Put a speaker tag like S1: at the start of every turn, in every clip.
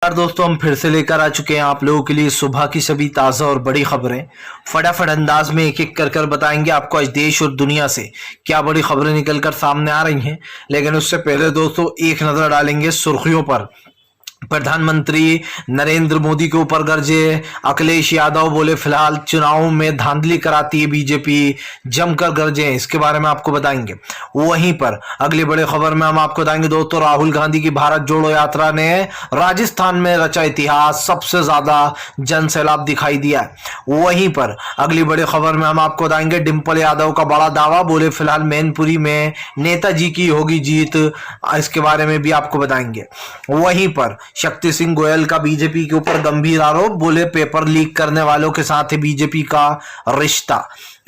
S1: नमस्कार दोस्तों, हम फिर से लेकर आ चुके हैं आप लोगों के लिए सुबह की सभी ताज़ा और बड़ी खबरें। फटाफट अंदाज में एक एक कर बताएंगे आपको आज देश और दुनिया से क्या बड़ी खबरें निकलकर सामने आ रही हैं। लेकिन उससे पहले दोस्तों एक नज़र डालेंगे सुर्खियों पर। प्रधानमंत्री नरेंद्र मोदी के ऊपर गरजे अखिलेश यादव, बोले फिलहाल चुनाव में धांधली कराती है बीजेपी, जमकर गरजे, इसके बारे में आपको बताएंगे। वहीं पर अगली बड़ी खबर में हम आपको बताएंगे दोस्तों, राहुल गांधी की भारत जोड़ो यात्रा ने राजस्थान में रचा इतिहास, सबसे ज्यादा जन सैलाब दिखाई दिया है। वहीं पर अगली बड़ी खबर में हम आपको बताएंगे डिंपल यादव का बड़ा दावा, बोले फिलहाल मैनपुरी में नेताजी की होगी जीत, इसके बारे में भी आपको बताएंगे। वहीं पर शक्ति सिंह गोयल का बीजेपी के ऊपर गंभीर आरोप, बोले पेपर लीक करने वालों के साथ है बीजेपी का रिश्ता।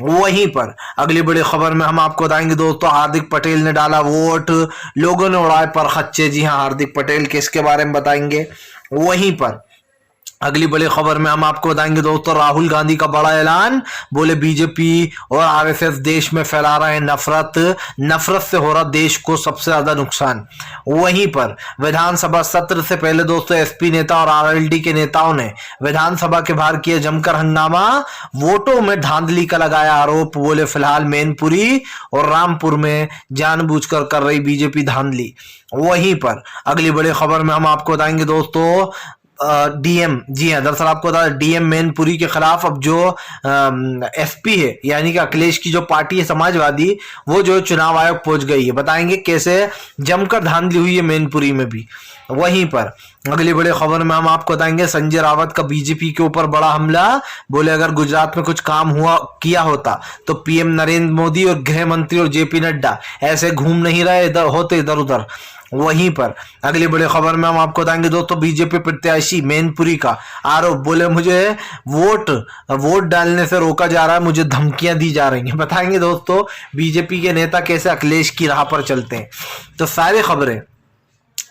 S1: वहीं पर अगली बड़ी खबर में हम आपको बताएंगे दोस्तों, हार्दिक पटेल ने डाला वोट, लोगों ने उड़ाए पर खच्चे। जी हां, हार्दिक पटेल किसके बारे में बताएंगे। वहीं पर अगली बड़ी खबर में हम आपको बताएंगे दोस्तों, राहुल गांधी का बड़ा ऐलान, बोले बीजेपी और आरएसएस देश में फैला रहे हैं नफरत, नफरत से हो रहा देश को सबसे ज्यादा नुकसान। वहीं पर विधानसभा सत्र से पहले दोस्तों एसपी नेता और आरएलडी के नेताओं ने विधानसभा के बाहर किया जमकर हंगामा, वोटों में धांधली का लगाया आरोप, बोले फिलहाल मैनपुरी और रामपुर में जानबूझकर कर रही बीजेपी धांधली। वहीं पर अगली बड़ी खबर में हम आपको बताएंगे दोस्तों, डीएम, जी हां, दरअसल आपको बता दें डीएम मैनपुरी के खिलाफ अब जो एसपी है यानी कि अखिलेश की जो पार्टी है समाजवादी, वो जो चुनाव आयोग पहुंच गई है। बताएंगे कैसे जमकर धांधली हुई है मैनपुरी में भी। वहीं पर अगली बड़ी खबर में हम आपको बताएंगे, संजय रावत का बीजेपी के ऊपर बड़ा हमला, बोले अगर गुजरात में कुछ काम हुआ किया होता तो पीएम नरेंद्र मोदी और गृह मंत्री और जेपी नड्डा ऐसे घूम नहीं रहे इधर उधर। वहीं पर अगली बड़ी खबर में हम आपको बताएंगे दोस्तों, बीजेपी प्रत्याशी मैनपुरी का आरोप, बोले मुझे वोट डालने से रोका जा रहा है, मुझे धमकियां दी जा रही हैं। बताएंगे दोस्तों बीजेपी के नेता कैसे अखिलेश की राह पर चलते हैं। तो सारी खबरें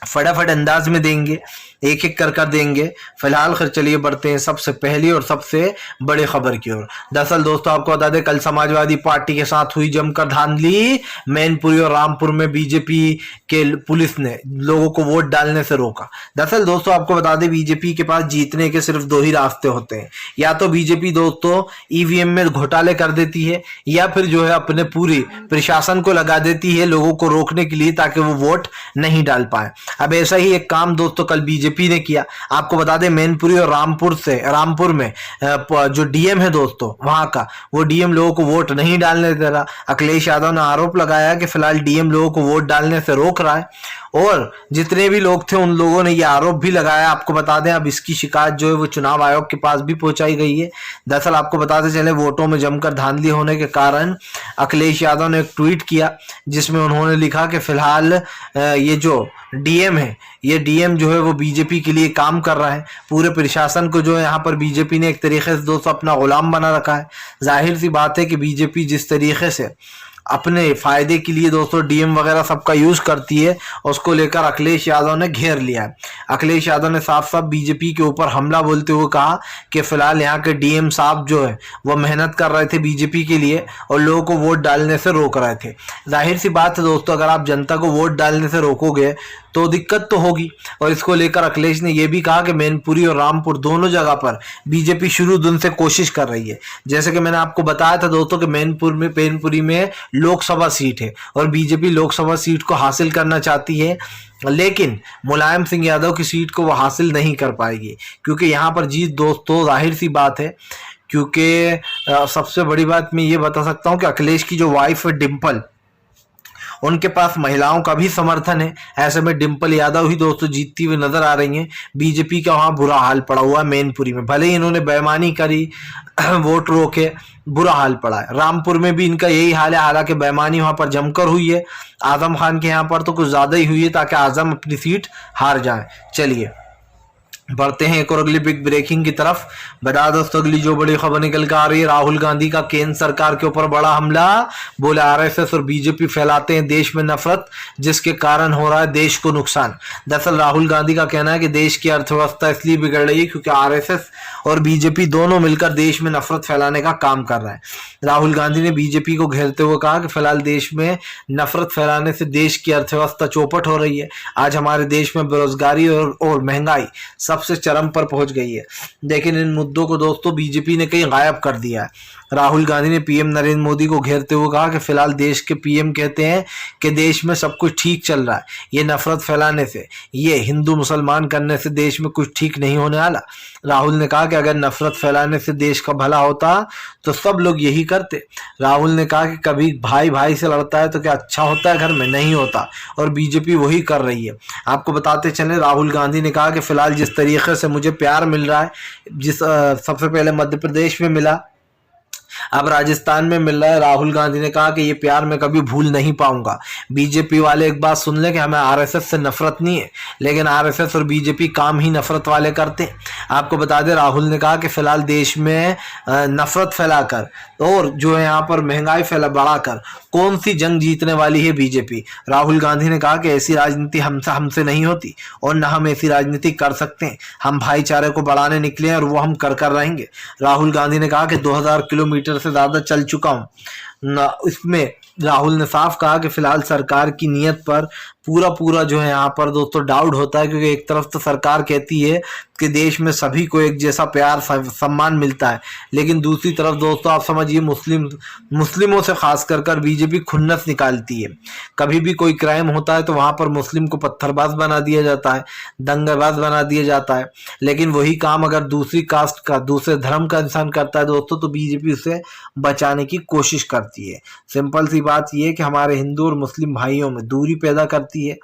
S1: फटाफट अंदाज में देंगे, एक एक कर देंगे। फिलहाल खैर चलिए बढ़ते हैं सबसे पहली और सबसे बड़ी खबर की ओर। दरअसल दोस्तों आपको बता दें, कल समाजवादी पार्टी के साथ हुई जमकर धांधली, मैनपुरी और रामपुर में बीजेपी के पुलिस ने लोगों को वोट डालने से रोका। दरअसल दोस्तों आपको बता दें, बीजेपी के पास जीतने के सिर्फ दो ही रास्ते होते हैं, या तो बीजेपी दोस्तों ईवीएम में घोटाले कर देती है, या फिर जो है अपने पूरी प्रशासन को लगा देती है लोगों को रोकने के लिए ताकि वो वोट नहीं डाल पाए। अब ऐसा ही एक काम दोस्तों कल बीजेपी ने किया। आपको बता दें मैनपुरी और रामपुर में जो डीएम है दोस्तों वहां का, वो डीएम लोगों को वोट नहीं डालने दे रहा। अखिलेश यादव ने आरोप लगाया कि फिलहाल डीएम लोगों को वोट डालने से रोक रहा है, और जितने भी लोग थे उन लोगों ने ये आरोप भी लगाया। आपको बता दें अब इसकी शिकायत जो है वो चुनाव आयोग के पास भी पहुंचाई गई है। दरअसल आपको बताते चले, वोटों में जमकर धांधली होने के कारण अखिलेश यादव ने एक ट्वीट किया जिसमें उन्होंने लिखा कि फिलहाल ये जो डीएम है, ये डीएम जो है वो बीजेपी के लिए काम कर रहा है, पूरे प्रशासन को जो है यहाँ पर बीजेपी ने एक तरीके से दोस्तों अपना गुलाम बना रखा है। जाहिर सी बात है कि बीजेपी जिस तरीके से अपने फायदे के लिए दोस्तों डीएम वगैरह सबका यूज करती है, उसको लेकर अखिलेश यादव ने घेर लिया है। अखिलेश यादव ने साफ साफ बीजेपी के ऊपर हमला बोलते हुए कहा कि फिलहाल यहाँ के डीएम साहब जो है वो मेहनत कर रहे थे बीजेपी के लिए और लोगों को वोट डालने से रोक रहे थे। जाहिर सी बात है दोस्तों, अगर आप जनता को वोट डालने से रोकोगे तो दिक्कत तो होगी। और इसको लेकर अखिलेश ने यह भी कहा कि मैनपुरी और रामपुर दोनों जगह पर बीजेपी शुरू दिन से कोशिश कर रही है। जैसे कि मैंने आपको बताया था दोस्तों कि मैनपुरी में लोकसभा सीट है और बीजेपी लोकसभा सीट को हासिल करना चाहती है, लेकिन मुलायम सिंह यादव की सीट को वो हासिल नहीं कर पाएगी, क्योंकि यहाँ पर जीत दोस्तों जाहिर सी बात है। क्योंकि सबसे बड़ी बात मैं ये बता सकता हूँ कि अखिलेश की जो वाइफ है डिंपल, उनके पास महिलाओं का भी समर्थन है। ऐसे में डिंपल यादव ही दोस्तों जीतती हुई नजर आ रही हैं। बीजेपी का वहां बुरा हाल पड़ा हुआ है मैनपुरी में, भले ही इन्होंने बेईमानी करी वोट रोके, बुरा हाल पड़ा है। रामपुर में भी इनका यही हाल है, हालांकि बेईमानी वहां पर जमकर हुई है। आजम खान के यहाँ पर तो कुछ ज्यादा ही हुई है ताकि आजम अपनी सीट हार जाए। चलिए बढ़ते हैं एक और अगली बिग ब्रेकिंग की तरफ। बता दोस्तों अगली जो बड़ी खबर निकल कर आ रही है, राहुल गांधी का केंद्र सरकार के ऊपर बड़ा हमला, बोले आरएसएस और बीजेपी फैलाते हैं देश में नफरत, जिसके कारण हो रहा है देश को नुकसान। दरअसल राहुल गांधी का कहना है कि देश की अर्थव्यवस्था इसलिए बिगड़ रही है क्योंकि आरएसएस और बीजेपी दोनों मिलकर देश में नफरत फैलाने का काम कर रहा है। राहुल गांधी ने बीजेपी को घेरते हुए कहा कि फिलहाल देश में नफरत फैलाने से देश की अर्थव्यवस्था चौपट हो रही है। आज हमारे देश में बेरोजगारी और महंगाई सबसे चरम पर पहुंच गई है। लेकिन इन मुद्दों को दोस्तों बीजेपी ने कहीं गायब कर दिया है। राहुल गांधी ने पीएम नरेंद्र मोदी को घेरते हुए कहा कि फिलहाल देश के पीएम कहते हैं कि देश में सब कुछ ठीक चल रहा है, ये नफरत फैलाने से, ये हिंदू मुसलमान करने से देश में कुछ ठीक नहीं होने वाला। राहुल ने कहा कि अगर नफरत फैलाने से देश का भला होता तो सब लोग यही करते। राहुल ने कहा कि कभी भाई भाई से लड़ता है तो क्या अच्छा होता है घर में? नहीं होता, और बीजेपी वही कर रही है। आपको बताते चले, राहुल गांधी ने कहा कि फिलहाल जिस तरीके से मुझे प्यार मिल रहा है, सबसे पहले मध्य प्रदेश में मिला, अब राजस्थान में मिल रहा है, राहुल गांधी ने कहा कि ये प्यार मैं कभी भूल नहीं पाऊंगा। बीजेपी वाले एक बात सुन ले कि हमें आरएसएस से नफरत नहीं है, लेकिन आरएसएस और बीजेपी काम ही नफरत वाले करते हैं। आपको बता दें, राहुल ने कहा कि फिलहाल देश में नफरत फैलाकर और जो है यहाँ पर महंगाई बढ़ाकर कौन सी जंग जीतने वाली है बीजेपी। राहुल गांधी ने कहा कि ऐसी राजनीति हमसे नहीं होती और न हम ऐसी राजनीति कर सकते हैं। हम भाईचारे को बढ़ाने निकले हैं और वो हम कर रहेंगे। राहुल गांधी ने कहा कि 2000 किलोमीटर से ज्यादा चल चुका हूं। इसमें राहुल ने साफ कहा कि फिलहाल सरकार की नीयत पर पूरा जो है यहाँ पर दोस्तों डाउट होता है, क्योंकि एक तरफ तो सरकार कहती है कि देश में सभी को एक जैसा प्यार सम्मान मिलता है, लेकिन दूसरी तरफ दोस्तों आप समझिए मुस्लिमों से खास कर बीजेपी खुन्नस निकालती है। कभी भी कोई क्राइम होता है तो वहां पर मुस्लिम को पत्थरबाज बना दिया जाता है, दंगेबाज बना दिया जाता है, लेकिन वही काम अगर दूसरी कास्ट का, दूसरे धर्म का इंसान करता है दोस्तों तो बीजेपी उसे बचाने की कोशिश करती है। सिंपल सी बात यह है कि हमारे हिंदू और मुस्लिम भाइयों में दूरी पैदा करती है,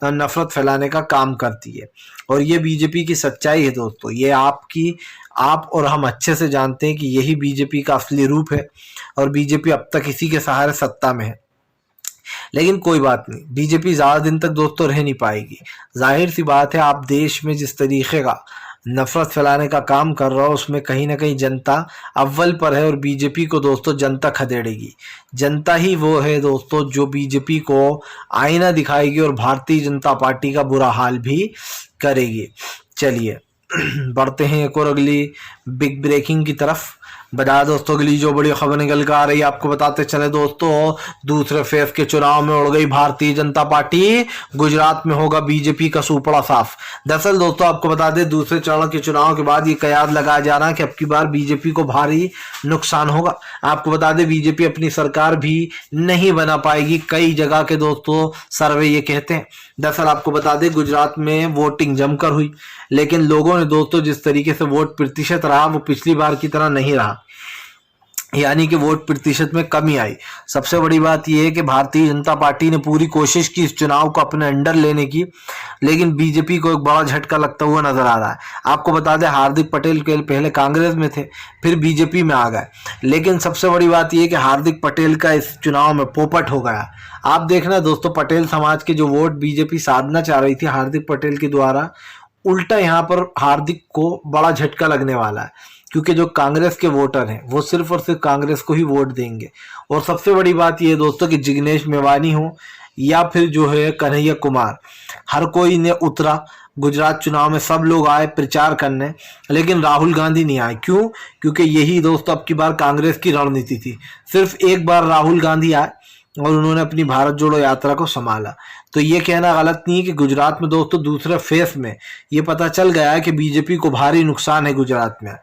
S1: नफरत फैलाने का काम करती है, और ये बीजेपी की सच्चाई है दोस्तों। ये आप और हम अच्छे से जानते हैं कि यही बीजेपी का असली रूप है, और बीजेपी अब तक इसी के सहारे सत्ता में है। लेकिन कोई बात नहीं, बीजेपी ज्यादा दिन तक दोस्तों रह नहीं पाएगी। जाहिर सी बात है, आप देश में जिस तरीके का नफरत फैलाने का काम कर रहा हो उसमें कहीं ना कहीं जनता अव्वल पर है, और बीजेपी को दोस्तों जनता खदेड़ेगी। जनता ही वो है दोस्तों जो बीजेपी को आईना दिखाएगी और भारतीय जनता पार्टी का बुरा हाल भी करेगी। चलिए बढ़ते हैं एक और अगली बिग ब्रेकिंग की तरफ। बता दोस्तों अगली जो बड़ी खबर निकल कर आ रही है, आपको बताते चले दोस्तों, दूसरे फेज के चुनाव में उड़ गई भारतीय जनता पार्टी, गुजरात में होगा बीजेपी का सूपड़ा साफ। दरअसल दोस्तों आपको बता दें, दूसरे चरण के चुनाव के बाद ये कयास लगाया जा रहा है कि अब की बार बीजेपी को भारी नुकसान होगा। आपको बता दें, बीजेपी अपनी सरकार भी नहीं बना पाएगी, कई जगह के दोस्तों सर्वे ये कहते हैं। दरअसल आपको बता दें, गुजरात में वोटिंग जमकर हुई, लेकिन लोगों ने दोस्तों जिस तरीके से वोट प्रतिशत रहा वो पिछली बार की तरह नहीं रहा, यानी कि वोट प्रतिशत में कमी आई। सबसे बड़ी बात यह है कि भारतीय जनता पार्टी ने पूरी कोशिश की इस चुनाव को अपने अंडर लेने की, लेकिन बीजेपी को एक बड़ा झटका लगता हुआ नजर आ रहा है। आपको बता दें, हार्दिक पटेल के पहले कांग्रेस में थे, फिर बीजेपी में आ गए, लेकिन सबसे बड़ी बात यह है कि हार्दिक पटेल का इस चुनाव में पोपट हो गया। आप देखना दोस्तों, पटेल समाज के जो वोट बीजेपी साधना चाह रही थी हार्दिक पटेल के द्वारा, उल्टा यहाँ पर हार्दिक को बड़ा झटका लगने वाला है, क्योंकि जो कांग्रेस के वोटर हैं वो सिर्फ और सिर्फ कांग्रेस को ही वोट देंगे। और सबसे बड़ी बात ये दोस्तों कि जिग्नेश मेवानी हो या फिर जो है कन्हैया कुमार, हर कोई ने उतरा गुजरात चुनाव में, सब लोग आए प्रचार करने, लेकिन राहुल गांधी नहीं आए। क्यों? क्योंकि यही दोस्तों अब की बार कांग्रेस की रणनीति थी। सिर्फ एक बार राहुल गांधी आए और उन्होंने अपनी भारत जोड़ो यात्रा को संभाला। तो ये कहना गलत नहीं है कि गुजरात में दोस्तों दूसरे फेस में ये पता चल गया है कि बीजेपी को भारी नुकसान है गुजरात में।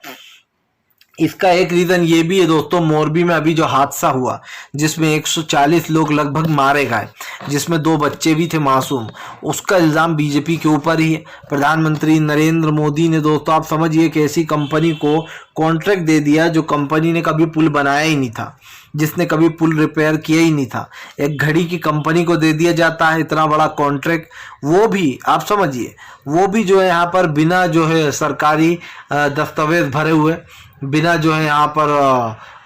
S1: इसका एक रीजन ये भी है दोस्तों, मोरबी में अभी जो हादसा हुआ जिसमें 140 लोग लगभग मारे गए, जिसमें 2 बच्चे भी थे मासूम, उसका इल्जाम बीजेपी के ऊपर ही है। प्रधानमंत्री नरेंद्र मोदी ने दोस्तों आप समझिए कि ऐसी कंपनी को कॉन्ट्रैक्ट दे दिया जो कंपनी ने कभी पुल बनाया ही नहीं था, जिसने कभी पुल रिपेयर किया ही नहीं था। एक घड़ी की कंपनी को दे दिया जाता है इतना बड़ा कॉन्ट्रैक्ट, वो भी आप समझिए, वो भी जो है यहाँ पर बिना जो है सरकारी दस्तावेज भरे हुए, बिना जो है यहाँ पर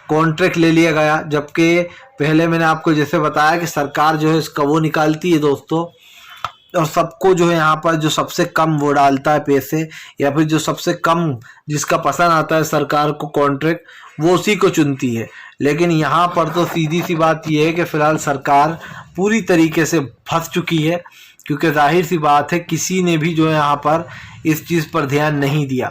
S1: कॉन्ट्रैक्ट ले लिया गया। जबकि पहले मैंने आपको जैसे बताया कि सरकार जो है इसका वो निकालती है दोस्तों, और सबको जो है यहाँ पर जो सबसे कम वो डालता है पैसे, या फिर जो सबसे कम जिसका पसंद आता है सरकार को कॉन्ट्रैक्ट, वो उसी को चुनती है। लेकिन यहाँ पर तो सीधी सी बात ये है कि फिलहाल सरकार पूरी तरीके से फंस चुकी है, क्योंकि जाहिर सी बात है किसी ने भी जो है यहाँ पर इस चीज़ पर ध्यान नहीं दिया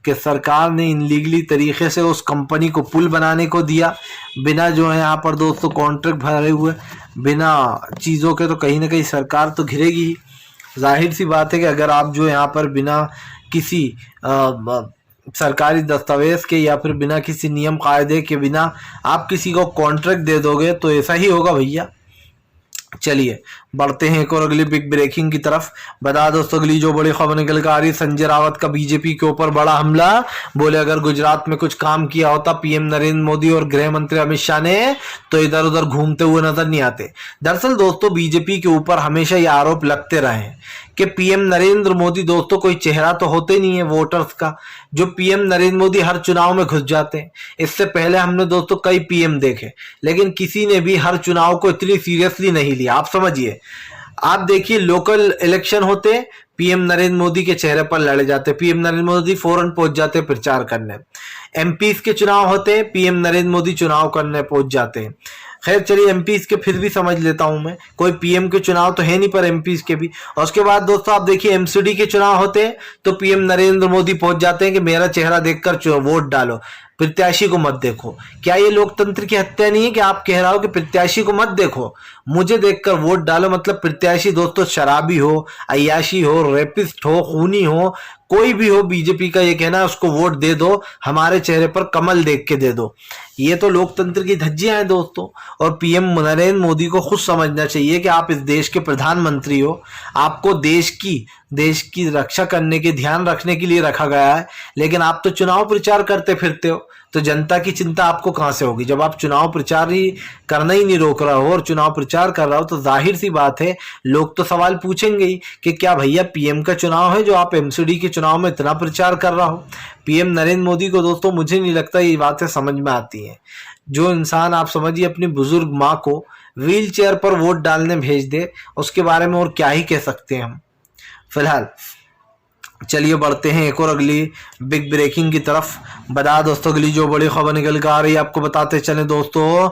S1: कि सरकार ने इनलीगली तरीके से उस कंपनी को पुल बनाने को दिया, बिना जो है यहाँ पर दोस्तों कॉन्ट्रैक्ट भरे हुए, बिना चीज़ों के, तो कहीं ना कहीं सरकार तो घिरेगी ही। जाहिर सी बात है कि अगर आप जो यहाँ पर बिना किसी सरकारी दस्तावेज के या फिर बिना किसी नियम कायदे के बिना आप किसी को कॉन्ट्रैक्ट दे दोगे तो ऐसा ही होगा भैया। चलिए बढ़ते हैं एक और अगली बिग ब्रेकिंग की तरफ। बता दोस्तों अगली जो बड़ी खबर निकल कर आ रही, संजय रावत का बीजेपी के ऊपर बड़ा हमला। बोले अगर गुजरात में कुछ काम किया होता पीएम नरेंद्र मोदी और गृह मंत्री अमित शाह ने तो इधर उधर घूमते हुए नजर नहीं आते। दरअसल दोस्तों बीजेपी के ऊपर हमेशा ये आरोप लगते रहे हैं कि पीएम नरेंद्र मोदी दोस्तों कोई चेहरा तो होते नहीं है वोटर्स का, जो पीएम नरेंद्र मोदी हर चुनाव में घुस जाते हैं। इससे पहले हमने दोस्तों कई पीएम देखे लेकिन किसी ने भी हर चुनाव को इतनी सीरियसली नहीं लिया। आप समझिए, आप देखिए लोकल इलेक्शन होते पीएम नरेंद्र मोदी के चेहरे पर लड़े जाते, पीएम नरेंद्र मोदी फौरन पहुंच जाते प्रचार करने। एमपीज के चुनाव होते पीएम नरेंद्र मोदी चुनाव करने पहुंच जाते हैं। खैर चलिए एमपीज के फिर भी समझ लेता हूं मैं, कोई पीएम के चुनाव तो है नहीं पर एमपीज के भी। और उसके बाद दोस्तों आप देखिए एमसीडी के चुनाव होते हैं तो पीएम नरेंद्र मोदी पहुंच जाते हैं कि मेरा चेहरा देखकर वोट डालो, प्रत्याशी को मत देखो। क्या ये लोकतंत्र की हत्या नहीं है कि आप कह रहा हो कि प्रत्याशी को मत देखो, मुझे देखकर वोट डालो? मतलब प्रत्याशी दोस्तों शराबी हो, अय्याशी हो, रेपिस्ट हो, खूनी हो, कोई भी हो, बीजेपी का ये कहना है उसको वोट दे दो, हमारे चेहरे पर कमल देख के दे दो। ये तो लोकतंत्र की धज्जियां हैं दोस्तों। और पीएम नरेंद्र मोदी को खुद समझना चाहिए कि आप इस देश के प्रधानमंत्री हो, आपको देश की रक्षा करने के, ध्यान रखने के लिए रखा गया है, लेकिन आप तो चुनाव प्रचार करते फिरते हो। तो जनता की चिंता आपको कहां से होगी जब आप चुनाव प्रचार ही करना ही नहीं रोक रहा हो और चुनाव प्रचार कर रहा हो? तो जाहिर सी बात है लोग तो सवाल पूछेंगे ही कि क्या भैया पीएम का चुनाव है जो आप एमसीडी के चुनाव में इतना प्रचार कर रहा हो? पीएम नरेंद्र मोदी को दोस्तों मुझे नहीं लगता ये बातें समझ में आती हैं। जो इंसान आप समझिए अपनी बुजुर्ग माँ को व्हील चेयर पर वोट डालने भेज दे, उसके बारे में और क्या ही कह सकते हैं हम। फिलहाल चलिए बढ़ते हैं एक और अगली बिग ब्रेकिंग की तरफ। बता दोस्तों अगली जो बड़ी खबर निकल कर आ रही है आपको बताते चले दोस्तों,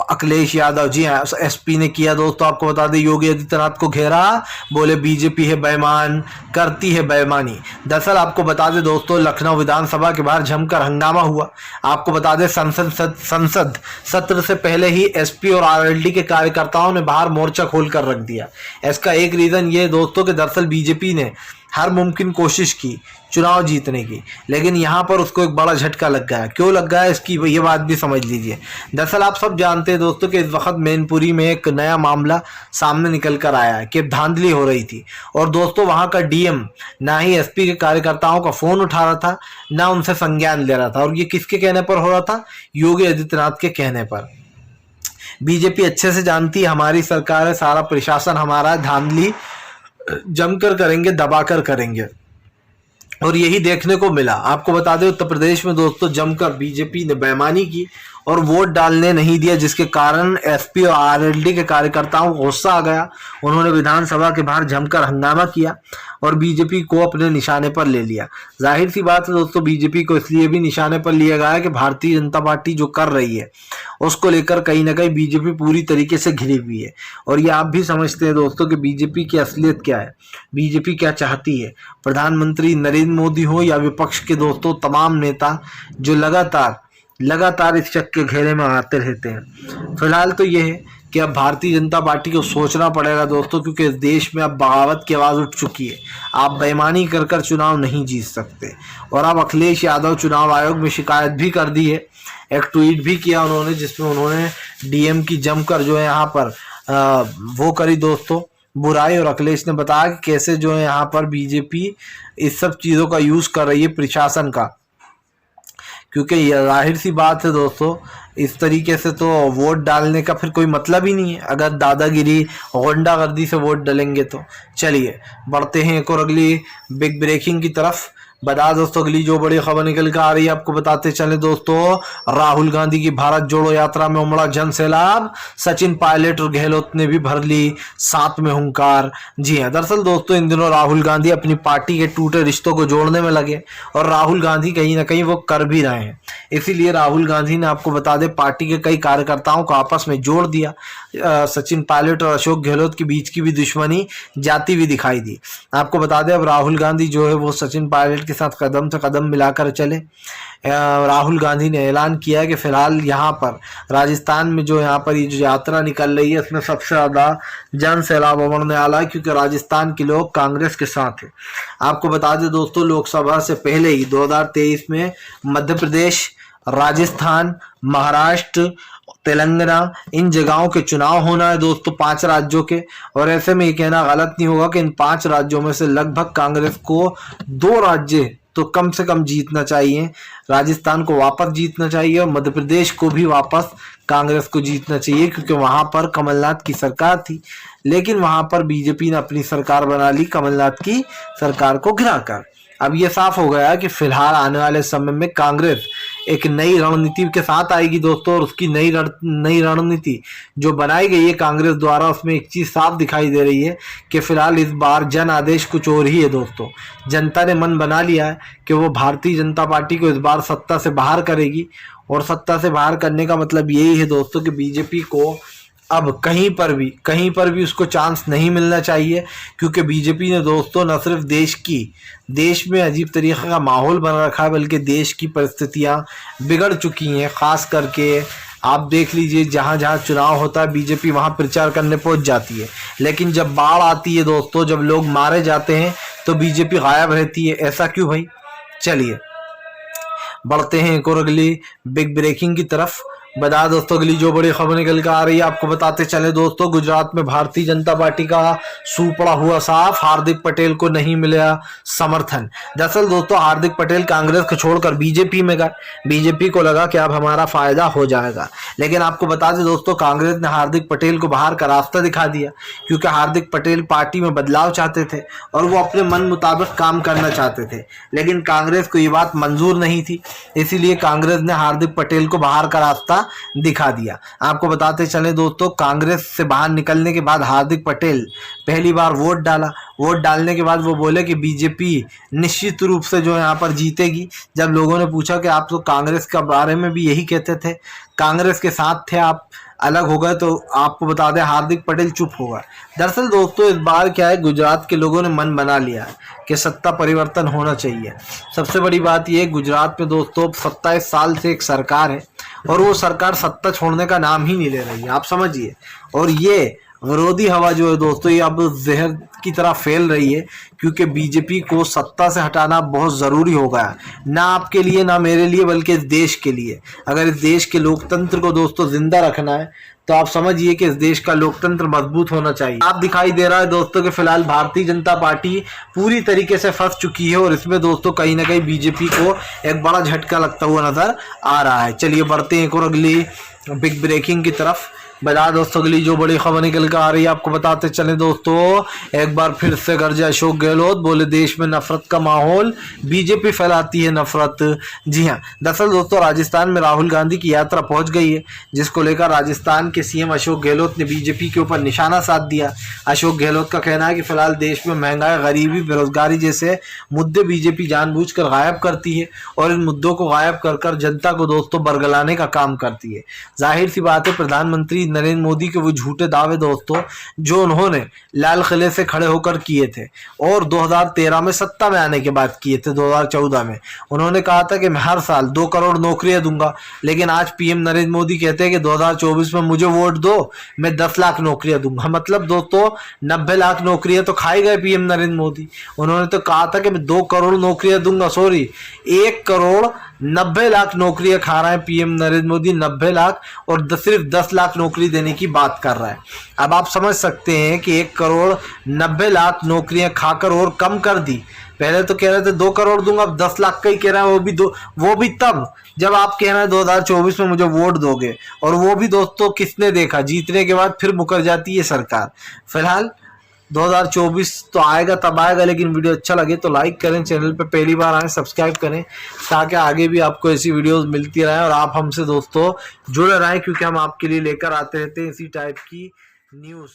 S1: अखिलेश यादव जी एसपी ने किया दोस्तों, आपको बता दें योगी आदित्यनाथ को घेरा। बोले बीजेपी है बेईमान, करती है बेईमानी। दरअसल आपको बता दें दोस्तों लखनऊ विधानसभा के बाहर जमकर हंगामा हुआ। आपको बता दें संसद सत्र से पहले ही एसपी और आरएलडी के कार्यकर्ताओं ने बाहर मोर्चा खोल कर रख दिया। इसका एक रीजन ये दोस्तों कि दरअसल बीजेपी ने हर मुमकिन कोशिश की चुनाव जीतने की, लेकिन यहाँ पर उसको एक बड़ा झटका लग गया। क्यों लग गया इसकी ये बात भी समझ लीजिए। दरअसल आप सब जानते हैं दोस्तों कि इस वक्त मैनपुरी में एक नया मामला सामने निकल कर आया है कि धांधली हो रही थी और दोस्तों वहाँ का डीएम ना ही एसपी के कार्यकर्ताओं का फोन उठा रहा था, ना उनसे संज्ञान ले रहा था। और ये किसके कहने पर हो रहा था? योगी आदित्यनाथ के कहने पर। बीजेपी अच्छे से जानती है हमारी सरकार है, सारा प्रशासन हमारा, धांधली जमकर करेंगे, दबाकर करेंगे। और यही देखने को मिला। आपको बता दें उत्तर प्रदेश में दोस्तों जमकर बीजेपी ने बेईमानी की और वोट डालने नहीं दिया, जिसके कारण एसपी और आरएलडी के कार्यकर्ताओं को गुस्सा आ गया। उन्होंने विधानसभा के बाहर जमकर हंगामा किया और बीजेपी को अपने निशाने पर ले लिया। जाहिर सी बात है दोस्तों बीजेपी को इसलिए भी निशाने पर लिया गया है कि भारतीय जनता पार्टी जो कर रही है उसको लेकर कहीं ना कहीं बीजेपी पूरी तरीके से घिरी हुई है। और ये आप भी समझते हैं दोस्तों कि बीजेपी की असलियत क्या है, बीजेपी क्या चाहती है। प्रधानमंत्री नरेंद्र मोदी हो या विपक्ष के दोस्तों तमाम नेता जो लगातार इस शक के घेरे में आते रहते हैं। फिलहाल तो ये है कि अब भारतीय जनता पार्टी को सोचना पड़ेगा दोस्तों, क्योंकि इस देश में अब बगावत की आवाज़ उठ चुकी है। आप बेईमानी कर कर चुनाव नहीं जीत सकते। और अब अखिलेश यादव चुनाव आयोग में शिकायत भी कर दी है, एक ट्वीट भी किया उन्होंने जिसमें उन्होंने डीएम की जमकर जो है यहाँ पर वो करी दोस्तों बुराई। और अखिलेश ने बताया कि कैसे जो है यहाँ पर बीजेपी इस सब चीज़ों का यूज़ कर रही है प्रशासन का, क्योंकि ये जाहिर सी बात है दोस्तों इस तरीके से तो वोट डालने का फिर कोई मतलब ही नहीं है अगर दादागिरी गुंडागर्दी से वोट डालेंगे तो। चलिए बढ़ते हैं एक और अगली बिग ब्रेकिंग की तरफ। बता दोस्तों अगली जो बड़ी खबर निकल कर आ रही है आपको बताते चले दोस्तों, राहुल गांधी की भारत जोड़ो यात्रा में उमड़ा जन सैलाब। सचिन पायलट और गहलोत ने भी भर ली साथ में हुंकार। जी हाँ, दरअसल दोस्तों इन दिनों राहुल गांधी अपनी पार्टी के टूटे रिश्तों को जोड़ने में लगे और राहुल गांधी कहीं ना कहीं वो कर भी रहे हैं। इसीलिए राहुल गांधी ने आपको बता दें पार्टी के कई कार्यकर्ताओं को आपस में जोड़ दिया। सचिन पायलट और अशोक गहलोत के बीच की भी दुश्मनी जाती हुई दिखाई दी। आपको बता दें अब राहुल गांधी जो है वो सचिन पायलट के साथ कदम से कदम मिलाकर चले। राहुल गांधी ने ऐलान किया है कि फ़िलहाल यहाँ पर राजस्थान में जो यहाँ पर ये जो यात्रा निकल रही है इसमें सबसे ज़्यादा जन सैलाब उमड़ने वाला है, क्योंकि राजस्थान के लोग कांग्रेस के साथ हैं। आपको बता दें दोस्तों, लोकसभा से पहले ही 2023 में मध्य प्रदेश, राजस्थान, महाराष्ट्र, तेलंगाना, इन जगहों के चुनाव होना है दोस्तों, 5 राज्यों के। और ऐसे में ये कहना गलत नहीं होगा कि इन 5 राज्यों में से लगभग कांग्रेस को 2 राज्य तो कम से कम जीतना चाहिए। राजस्थान को वापस जीतना चाहिए और मध्य प्रदेश को भी वापस कांग्रेस को जीतना चाहिए, क्योंकि वहां पर कमलनाथ की सरकार थी, लेकिन वहां पर बीजेपी ने अपनी सरकार बना ली कमलनाथ की सरकार को गिराकर। अब ये साफ हो गया कि फिलहाल आने वाले समय में कांग्रेस एक नई रणनीति के साथ आएगी दोस्तों, और उसकी नई रणनीति जो बनाई गई है कांग्रेस द्वारा, उसमें एक चीज साफ दिखाई दे रही है कि फिलहाल इस बार जन आदेश कुछ और ही है दोस्तों। जनता ने मन बना लिया है कि वो भारतीय जनता पार्टी को इस बार सत्ता से बाहर करेगी, और सत्ता से बाहर करने का मतलब यही है दोस्तों कि बीजेपी को अब कहीं पर भी उसको चांस नहीं मिलना चाहिए, क्योंकि बीजेपी ने दोस्तों न सिर्फ देश में अजीब तरीके का माहौल बना रखा है, बल्कि देश की परिस्थितियां बिगड़ चुकी हैं। खास करके आप देख लीजिए, जहां जहां चुनाव होता है बीजेपी वहां प्रचार करने पहुंच जाती है, लेकिन जब बाढ़ आती है दोस्तों, जब लोग मारे जाते हैं तो बीजेपी गायब रहती है। ऐसा क्यों भाई? चलिए बढ़ते हैं एक और अगली बिग ब्रेकिंग की तरफ। बता दोस्तों, अगली जो बड़ी खबर निकल कर आ रही है आपको बताते चले दोस्तों। गुजरात में भारतीय जनता पार्टी का सूप पड़ा हुआ साफ, हार्दिक पटेल को नहीं मिला समर्थन। दरअसल दोस्तों, हार्दिक पटेल कांग्रेस को छोड़कर बीजेपी में गए। बीजेपी को लगा कि अब हमारा फायदा हो जाएगा, लेकिन आपको बता दें दोस्तों, कांग्रेस ने हार्दिक पटेल को बाहर का रास्ता दिखा दिया, क्योंकि हार्दिक पटेल पार्टी में बदलाव चाहते थे और वो अपने मन मुताबिक काम करना चाहते थे, लेकिन कांग्रेस को ये बात मंजूर नहीं थी। इसीलिए कांग्रेस ने हार्दिक पटेल को बाहर का रास्ता दिखा दिया। आपको बताते चले दोस्तों, कांग्रेस से बाहर निकलने के बाद हार्दिक पटेल पहली बार वोट डाला। वोट डालने के बाद वो बोले कि बीजेपी निश्चित रूप से जो यहाँ पर जीतेगी। जब लोगों ने पूछा कि आप तो कांग्रेस के बारे में भी यही कहते थे, कांग्रेस के साथ थे, आप अलग हो गए, तो आपको बता दें हार्दिक पटेल चुप हो गए। दरअसल दोस्तों, इस बार क्या है, गुजरात के लोगों ने मन बना लिया है कि सत्ता परिवर्तन होना चाहिए। सबसे बड़ी बात यह है, गुजरात में दोस्तों 27 साल से एक सरकार है और वो सरकार सत्ता छोड़ने का नाम ही नहीं ले रही है, आप समझिए। और ये विरोधी हवा जो है दोस्तों, ये अब जहर की तरह फैल रही है, क्योंकि बीजेपी को सत्ता से हटाना बहुत ज़रूरी हो गया, ना आपके लिए ना मेरे लिए, बल्कि इस देश के लिए। अगर इस देश के लोकतंत्र को दोस्तों जिंदा रखना है तो आप समझिए कि इस देश का लोकतंत्र मजबूत होना चाहिए। आप दिखाई दे रहा है दोस्तों कि फिलहाल भारतीय जनता पार्टी पूरी तरीके से फंस चुकी है, और इसमें दोस्तों कहीं ना कहीं बीजेपी को एक बड़ा झटका लगता हुआ नजर आ रहा है। चलिए बढ़ते हैं एक और अगली बिग ब्रेकिंग की तरफ। बता दोस्तों, अगली जो बड़ी खबर निकल कर आ रही है आपको बताते चले दोस्तों। एक बार फिर से गरजे अशोक गहलोत, बोले देश में नफरत का माहौल, बीजेपी फैलाती है नफरत। जी हाँ, दरअसल दोस्तों राजस्थान में राहुल गांधी की यात्रा पहुंच गई है, जिसको लेकर राजस्थान के सीएम अशोक गहलोत ने बीजेपी के ऊपर निशाना साध दिया। अशोक गहलोत का कहना है कि फिलहाल देश में महंगाई, गरीबी, बेरोजगारी जैसे मुद्दे बीजेपी जानबूझकर गायब करती है, और इन मुद्दों को गायब कर जनता को दोस्तों बरगलाने का काम करती है। जाहिर सी बात है, प्रधानमंत्री नरेंद्र मोदी के वो झूठे दावे दोस्तों जो उन्होंने लाल किले से खड़े होकर किए थे, और 2013 में सत्ता में आने के बाद किए थे। 2014 में उन्होंने कहा था कि मैं हर साल 2 करोड़ नौकरियां दूंगा, लेकिन आज पीएम नरेंद्र मोदी कहते हैं कि 2024 में मुझे वोट दो, मैं 10 लाख नौकरियां दूंगा। मतलब दोस्तों 90 लाख नौकरियां तो खाई गए पीएम नरेंद्र मोदी। उन्होंने तो कहा था कि मैं 2 करोड़ नौकरियां दूंगा, सॉरी 1 करोड़ 90 लाख नौकरियां खा रहे हैं पीएम नरेंद्र मोदी, 90 लाख, और सिर्फ 10 लाख नौकरी देने की बात कर रहा है। अब आप समझ सकते हैं कि 1 करोड़ 90 लाख नौकरियां खाकर और कम कर दी। पहले तो कह रहे थे 2 करोड़ दूंगा, अब 10 लाख का ही कह रहा है, वो भी तब जब आप कह रहे हैं 2024 में मुझे वोट दोगे, और वो भी दोस्तों किसने देखा, जीतने के बाद फिर मुकर जाती है सरकार। फिलहाल 2024 तो आएगा तब आएगा, लेकिन वीडियो अच्छा लगे तो लाइक करें, चैनल पे पहली बार आए सब्सक्राइब करें, ताकि आगे भी आपको ऐसी वीडियोस मिलती रहें और आप हमसे दोस्तों जुड़े रहें, क्योंकि हम आपके लिए लेकर आते रहते हैं इसी टाइप की न्यूज़।